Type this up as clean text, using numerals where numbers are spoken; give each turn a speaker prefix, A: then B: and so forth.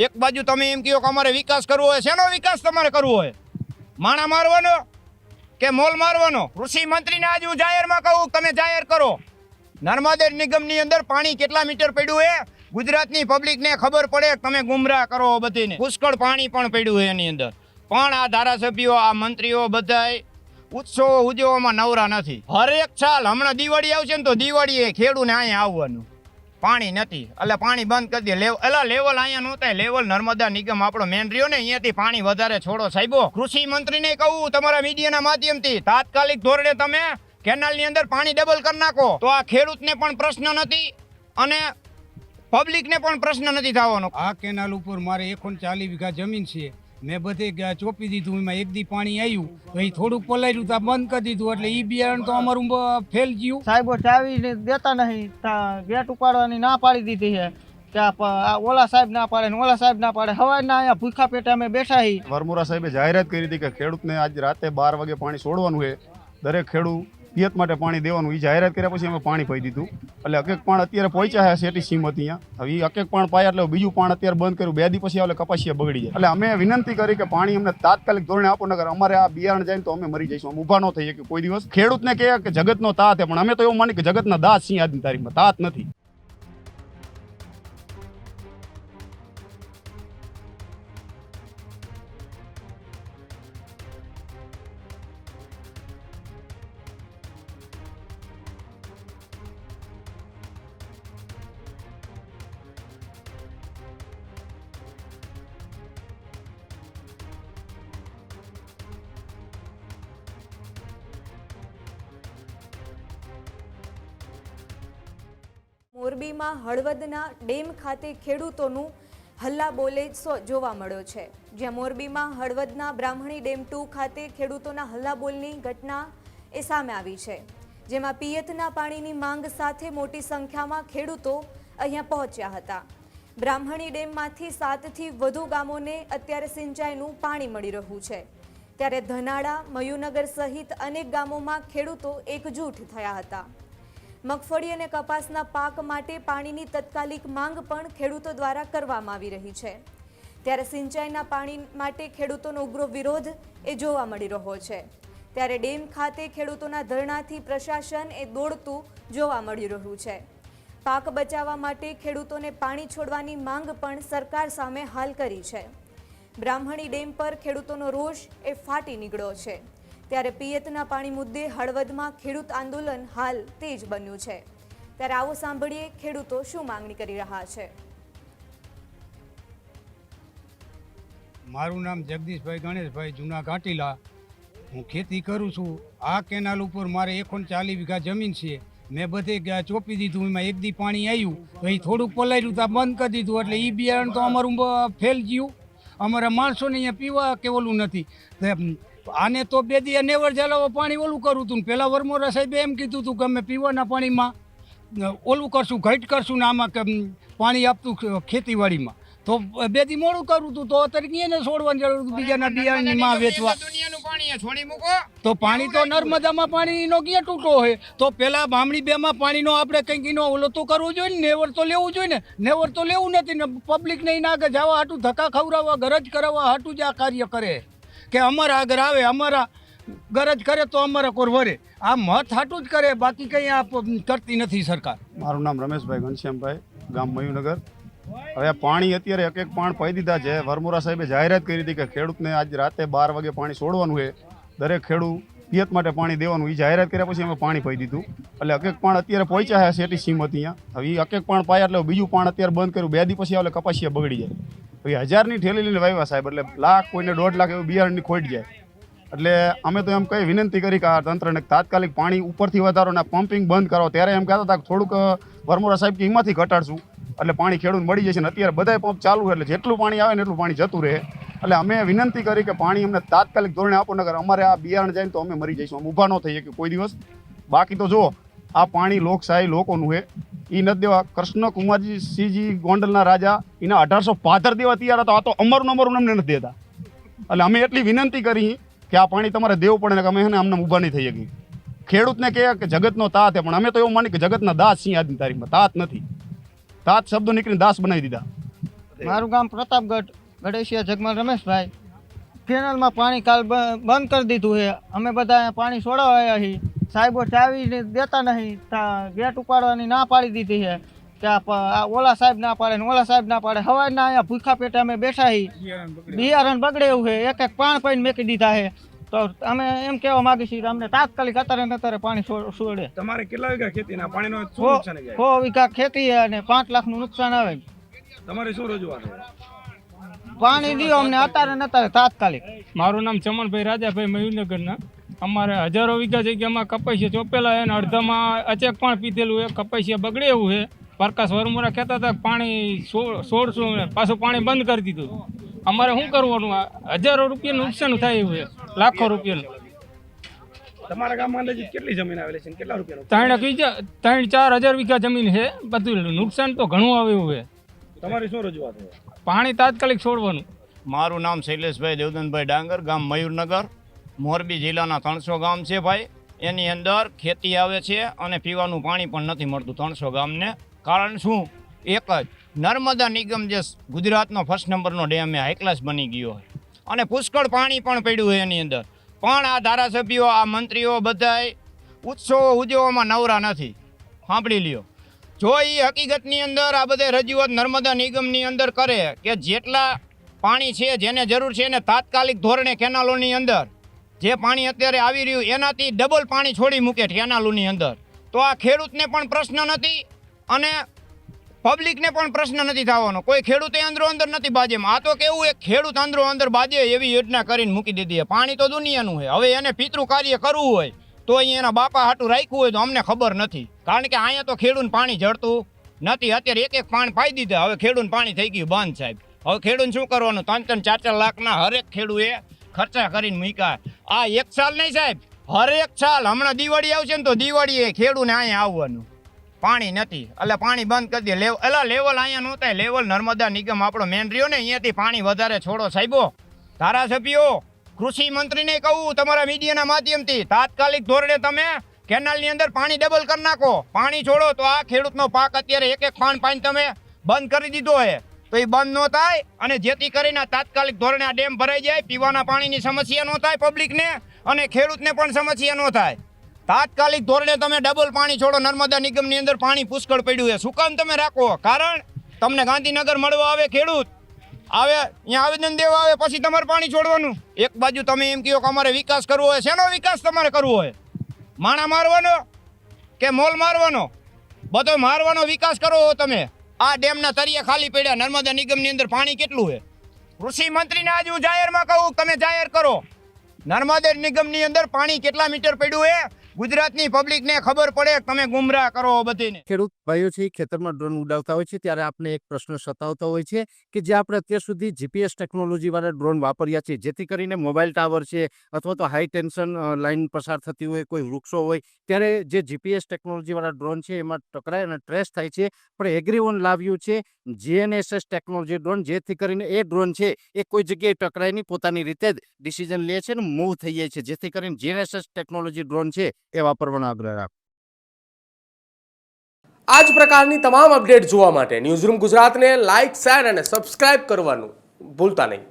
A: એક બાજુ તમે એમ કહો કે અમારે વિકાસ કરવો હોય, શેનો વિકાસ તમારે કરવો હોય? માણા મારવાનો કે મોલ મારવાનો? કૃષિ મંત્રીને આજે હું જાહેરમાં કહું, તમે જાહેર કરો નર્મદા નિગમની અંદર પાણી કેટલા મીટર પડ્યું છે, ગુજરાતની પબ્લિકને ખબર પડે. તમે ગુમરાહ કરો બધીને. પુષ્કળ પાણી પણ પડ્યું છે એની અંદર, પણ આ ધારાસભ્યો, આ મંત્રીઓ બધાય ઉત્સવો ઉજવવામાં નવરા નથી. હરેક સાલ હમણાં દિવાળી આવશે ને તો દિવાળીએ ખેડૂને અહીંયા આવવાનું, પાણી નથી એટલે પાણી બંધ કરી દે. લેવલ અહીંયા નહોતા, લેવલ નર્મદા નિગમ આપણો મેન રહ્યો ને, અહીંયાથી પાણી વધારે છોડો સાહેબો. કૃષિ મંત્રીને કહું તમારા મીડિયાના માધ્યમથી, તાત્કાલિક ધોરણે તમે કેનાલની અંદર પાણી ડબલ કરી નાખો, તો આ ખેડૂતને પણ પ્રશ્ન નથી અને પબ્લિકને પણ પ્રશ્ન નથી થવાનો.
B: આ કેનાલ ઉપર મારે 140 વીઘા જમીન છે, મેં બધે ચોપી દીધું. એમાં એક દી પાણી આવ્યું તો એ થોડુંક પલાર્યું તો બંધ કરી દીધું, એટલે ઈ બિયારણ તો અમારું ફેલ ગયું.
C: સાહેબો ચાવી દેતા નહીં, ગેટ ઉપાડવાની ના પાડી દીધી છે કે ઓલા સાહેબ ના પાડે ને ઓલા સાહેબ ના પાડે. હવારના અહીંયા ભૂખા પેટે અમે બેઠા છીએ.
D: વરમોરા સાહેબે જાહેરાત કરી હતી કે ખેડૂતને આજ રાતે 12 વાગે પાણી છોડવાનું છે, દરેક ખેડૂત પિયત માટે પાણી દેવાનું. એ જાહેરાત કર્યા પછી અમે પાણી પાઈ દીધું. એટલે અકેક પાણ અત્યારે પહોંચ્યા છે સેટી સીમ હતી અહીંયા. હવે એ અકેક પાણ પાયા એટલે બીજું પાણ અત્યારે બંધ કર્યું. 2 દી પછી એટલે કપાસિયા બગડી જાય. એટલે અમે વિનંતી કરી કે પાણી અમને તાત્કાલિક ધોરણે આપો, નગર અમારે આ બિયારણ જાય તો અમે મરી જઈશું. અમે ઊભા ન થઈએ કે કોઈ દિવસ. ખેડૂતને કહે કે જગતનો તાત છે, પણ અમે તો એવું માની કે જગતના દાસ છીએ. આજની તારીખમાં તાત નથી.
E: મોરબીમાં હળવદના ડેમ ખાતે ખેડૂતોનું હલ્લાબોલે જોવા મળ્યો છે, જ્યાં મોરબીમાં હળવદના બ્રાહ્મણી ડેમ 2 ખાતે ખેડૂતોના હલ્લાબોલની ઘટના એ સામે આવી છે, જેમાં પિયતના પાણીની માંગ સાથે મોટી સંખ્યામાં ખેડૂતો અહીંયા પહોંચ્યા હતા. બ્રાહ્મણી ડેમમાંથી 7થી વધુ ગામોને અત્યારે સિંચાઈનું પાણી મળી રહ્યું છે, ત્યારે ધનાળા, મયુનગર સહિત અનેક ગામોમાં ખેડૂતો એકજૂટ થયા હતા. મગફળી અને કપાસના પાક માટે પાણીની તત્કાલિક માંગ પણ ખેડૂતો દ્વારા કરવામાં આવી રહી છે, ત્યારે સિંચાઈના પાણી માટે ખેડૂતોનો ઉગ્ર વિરોધ એ જોવા મળી રહ્યો છે. ત્યારે ડેમ ખાતે ખેડૂતોના ધરણાથી પ્રશાસન એ દોડતું જોવા મળી રહ્યું છે. પાક બચાવવા માટે ખેડૂતોને પાણી છોડવાની માંગ પણ સરકાર સામે હાલ કરી છે. બ્રાહ્મણી ડેમ પર ખેડૂતોનો રોષ એ ફાટી નીકળ્યો છે, ત્યારે પિયતના પાણી મુદ્દે હળવદમાં ખેડૂત આંદોલન હાલ તેજ બન્યું છે. ત્યારે આવો સાંભળીએ ખેડૂતો શું માંગણી કરી રહ્યા છે.
B: મારું નામ જગદીશભાઈ ગણેશભાઈ, જૂના ઘાટીલા. હું ખેતી કરું છું. આ કેનાલ ઉપર મારે 140 વીઘા જમીન છે, મેં બધે ચોપી દીધું. એમાં એક દી પાણી આવ્યું તો એ થોડુંક પલાર્યું તો બંધ કરી દીધું, એટલે ઈ બિયારણ તો અમારું ફેલ ગયું. અમારા માણસોને અહીંયા પીવા કે ઓલું નથી. આને તો 2 દી નેવર જલાવો પાણી ઓલું કરું હતું. પહેલાં વરમોરા સાહેબે એમ કીધું હતું કે અમે પીવાના પાણીમાં ઓલું કરશું, ઘટ કરશું ને આમાં પાણી આપતું ખેતીવાડીમાં. તો 2 દી મોડું કરું હતું, તો અત્યારે એને છોડવાની જરૂર હતું બીજાના બિયારણની માં વેચવા. તો પાણી તો નર્મદામાં પાણીનો ક્યાં તૂટો હોય? તો પહેલાં બામણી બેમાં પાણીનો આપણે કંઈક એનો ઓલો તો કરવું જોઈએ ને, નેવર તો લેવું જોઈએ ને. નેવર તો લેવું નથી ને. પબ્લિકને એના આગળ જવા હાટું, ધક્કા ખવડાવવા, ગરજ કરાવવા હાટું જ આ કાર્ય કરે કે અમારા આગળ આવે, અમારા ગરજ કરે તો અમારા કોર વરે. આ મત હાટું જ કરે, બાકી કંઈ આ કરતી નથી સરકાર.
D: મારું નામ રમેશભાઈ ઘનશ્યામભાઈ, ગામ મયુનગર. હવે પાણી અત્યારે એક પાણ પાઈ દીધા છે. વરમોરા સાહેબે જાહેરાત કરી હતી કે ખેડૂતને આજ રાતે 12 વાગે પાણી છોડવાનું છે, દરેક ખેડૂત પિયત માટે પાણી દેવાનું. એ જાહેરાત કર્યા પછી અમે પાણી પાઈ દીધું. એટલે અકેક પાણ અત્યારે પહોંચ્યા છે સેટી સીમ હતી અહીંયા. હવે એ અકેક પાણ પાયા એટલે બીજું પાણ અત્યારે બંધ કર્યું. 2 દી પછી એટલે કપાસિયા બગડી જાય. પછી 1000ની ઠેલી લઈને વાવ્યા સાહેબ, એટલે લાખ કોઈને 1.5 લાખ એવું બિયારણની ખોટ જાય. એટલે અમે તો એમ કઈ વિનંતી કરી કે આ તંત્રને તાત્કાલિક પાણી ઉપરથી વધારો ને પમ્પિંગ બંધ કરો. ત્યારે એમ કહેતા હતા કે થોડુંક વરમોરા સાહેબ કે એમાંથી ઘટાડશું એટલે પાણી ખેડૂત મળી જશે. ને અત્યારે બધાય પંપ ચાલુ છે, એટલે જેટલું પાણી આવે ને એટલું પાણી જતું રહે. એટલે અમે વિનંતી કરી કે પાણી અમને તાત્કાલિક ધોરણે આપો, નગર અમારે આ બિયારણ જાય તો અમે મરી જઈશું. અમે ઊભા ન થઈએ કે કોઈ દિવસ. બાકી તો જો આ પાણી લોકશાહી લોકોનું છે, એ નથી દેવા. કૃષ્ણ કુમારજી સિંહજી ગોંડલના રાજા એના 1875 દેવા તૈયાર હતા. આ તો અમારું અમને નથી દેતા. એટલે અમે એટલી વિનંતી કરી કે આ પાણી તમારે દેવું પડે ને, કે અમે અમને ઊભા નહીં થઈ શકીએ. ખેડૂતને કહે કે જગતનો તાત છે, પણ અમે તો એવું માની કે જગતના દાસ છીએ. આજની તારીખમાં તાત નથી. તાત શબ્દો નીકળીને દાસ બનાવી દીધા.
C: મારું ગામ પ્રતાપગઢ, ગણેશિયા જગમાલ રમેશભાઈ. કેનાલમાં પાણી કાલ બંધ કરી દીધું છે. અમે બધા અહીંયા પાણી છોડાવવા આવ્યા છીએ. સાહેબો ચાવી દેતા નહીં, ગેટ ઉપાડવાની ના પાડી દીધી છે કે આ ઓલા સાહેબ ના પાડે ને ઓલા સાહેબ ના પાડે. સવારના અહીંયા ભૂખા પેટે અમે બેઠા છીએ. બિયારણ બગડે એવું છે, એક એક પાણ પાઈને મેકી દીધા છે. તો અમે એમ કહેવા માંગી છીએ કે અમને તાત્કાલિક અત્યારે પાણી છોડે.
F: તમારે કેટલા વીઘા ખેતીના પાણીનો શું નુકસાન જાય?
C: 6 વીઘા ખેતી છે અને 5 લાખનું નુકસાન આવે.
F: તમારે શું રજૂઆત છે?
C: પાણી દીધો અમને અત્યારે તાત્કાલિક.
G: મારું નામ ચમનભાઈ રાજાભાઈ મયુરનગરના. અમારે હજારો વીઘા જગ્યામાં કપાસિયા ચોપેલા છે અને અડધામાં અચેક પણ પીધેલું છે. કપાસિયા બગડે એવું છે. પ્રકાશ વરમોરા કહેતા હતા પાણી છોડશું, પાછું પાણી બંધ કરી દીધું. અમારે શું કરવાનું? હજારો રૂપિયાનું નુકસાન થાય એવું છે, લાખો રૂપિયાનું.
F: તમારા ગામમાં અંદાજિત કેટલી જમીન આવેલી છે? કેટલા રૂપિયાનું?
G: 3-4 હજાર વીઘા જમીન છે. બધું નુકસાન તો ઘણું આવે એવું છે.
F: તમારી શું રજૂઆત છે?
G: પાણી તાત્કાલિક છોડવાનું.
A: મારું નામ શૈલેષભાઈ દેવદનભાઈ ડાંગર, ગામ મયુરનગર, મોરબી જિલ્લાના 300 ગામ છે ભાઈ. એની અંદર ખેતી આવે છે અને પીવાનું પાણી પણ નથી મળતું 300 ગામને. કારણ શું? એક જ નર્મદા નિગમ જે ગુજરાતનો 1st નંબરનો ડેમ હાઈ ક્લાસ બની ગયો હોય અને પુષ્કળ પાણી પણ પડ્યું હોય એની અંદર, પણ આ ધારાસભ્યો, આ મંત્રીઓ બધાય ઉત્સવો ઉજવવામાં નવરા નથી. સાંભળી લ્યો, જો એ હકીકતની અંદર આ બધે રજૂઆત નર્મદા નિગમની અંદર કરે કે જેટલા પાણી છે, જેને જરૂર છે એને તાત્કાલિક ધોરણે કેનાલોની અંદર જે પાણી અત્યારે આવી રહ્યું એનાથી ડબલ પાણી છોડી મૂકે કેનાલોની અંદર, તો આ ખેડૂતને પણ પ્રશ્ન નથી અને પબ્લિકને પણ પ્રશ્ન નથી થવાનો. કોઈ ખેડૂતે અંદરો અંદર નથી બાજેમાં. આ તો કેવું, એક ખેડૂત અંદરો અંદર બાજે એવી યોજના કરીને મૂકી દીધી છે. પાણી તો દુનિયાનું છે. હવે એને પિતૃ કાર્ય કરવું હોય તો અહીંયા એના બાપા હાટું રાખ્યું હોય તો અમને ખબર નથી. કારણ કે અહીંયા તો ખેડૂતને પાણી જળતું નથી. અત્યારે એક પાણી પાઈ દીધા, હવે ખેડૂતને પાણી થઈ ગયું બંધ સાહેબ. હવે ખેડૂત શું કરવાનું? 3-3, 4-4 લાખના હરેક ખેડૂએ ખર્ચા કરીને મૂક્યા. આ એક સાલ નહીં સાહેબ, હરેક સાલ. હમણાં દિવાળી આવશે ને તો દિવાળીએ ખેડૂને અહીંયા આવવાનું. પાણી નથી એટલે પાણી બંધ કરી દે. લેવલ અહીંયા નો થાય. લેવલ નર્મદા નિગમ આપણો મેન રહ્યો ને, અહીંયાથી પાણી વધારે છોડો સાહેબો. ધારાસભ્યો, કૃષિ મંત્રીને કહું તમારા મીડિયાના માધ્યમથી, તાત્કાલિક ધોરણે તમે કેનાલની અંદર પાણી ડબલ કરી નાખો, પાણી છોડો. તો આ ખેડૂતનો પાક અત્યારે એક પાણ પાણી તમે બંધ કરી દીધો છે તો એ બંધ ન થાય અને જેથી કરીને તાત્કાલિક ધોરણે આ ડેમ ભરાઈ જાય, પીવાના પાણીની સમસ્યા ન થાય પબ્લિકને અને ખેડૂતને પણ સમસ્યા ન થાય. તાત્કાલિક ધોરણે તમે ડબલ પાણી છોડો. નર્મદા નિગમની અંદર પાણી પુષ્કળ પડ્યું છે. શું કામ તમે રાખો? કારણ તમને ગાંધીનગર મળવા આવે ખેડૂત, આવે અહીંયા આવેદન દેવા આવે, પછી તમારે પાણી છોડવાનું. એક બાજુ તમે એમ કહો કે અમારે વિકાસ કરવો હોય. શેનો વિકાસ તમારે કરવો હોય? માણા મારવાનો કે મોલ મારવાનો? બધો મારવાનો વિકાસ કરો તમે. આ ડેમના તળિયા ખાલી પડ્યા. નર્મદા નિગમની અંદર પાણી કેટલું છે? કૃષિ મંત્રીને આજ હું જાહેરમાં કહું, તમે જાહેર કરો નર્મદા નિગમની અંદર પાણી કેટલા મીટર પડ્યું છે. ગુજરાતની પબ્લિકને ખબર પડે. તમે ગુમરાહ કરો બધીને.
H: ખેડૂત ભાઈઓ છે ખેતરમાં ડ્રોન ઉડાવતા હોય છે ત્યારે આપણે એક પ્રશ્ન સતાવતો હોય છે કે જે આપણે અત્યાર સુધી જીપીએસ ટેકનોલોજી વાળા ડ્રોન વાપર્યા છે, જેથી કરીને મોબાઈલ ટાવર છે અથવા તો હાઈ ટેન્શન લાઈન પસાર થતી હોય, કોઈ વૃક્ષો હોય, ત્યારે જે જીપીએસ ટેકનોલોજી વાળા ડ્રોન છે એમાં ટકરાય અને ટ્રેસ થાય છે. પણ એગ્રીવન લાવ્યું છે GNSS ટેકનોલોજી ડ્રોન, જેથી કરીને એ ડ્રોન છે એ કોઈ જગ્યાએ ટકરાય નહીં, પોતાની રીતે જ ડિસિઝન લે છે અને મૂવ થઈ જાય છે. જેથી કરીને GNSS ટેકનોલોજી ડ્રોન છે એ વાપરવાનો આગ્રહ રાખો.
I: આ જ પ્રકારની તમામ અપડેટ જોવા માટે ન્યૂઝરૂમ ગુજરાતને લાઇક, શેર અને સબસ્ક્રાઇબ કરવાનું ભૂલતા નહીં.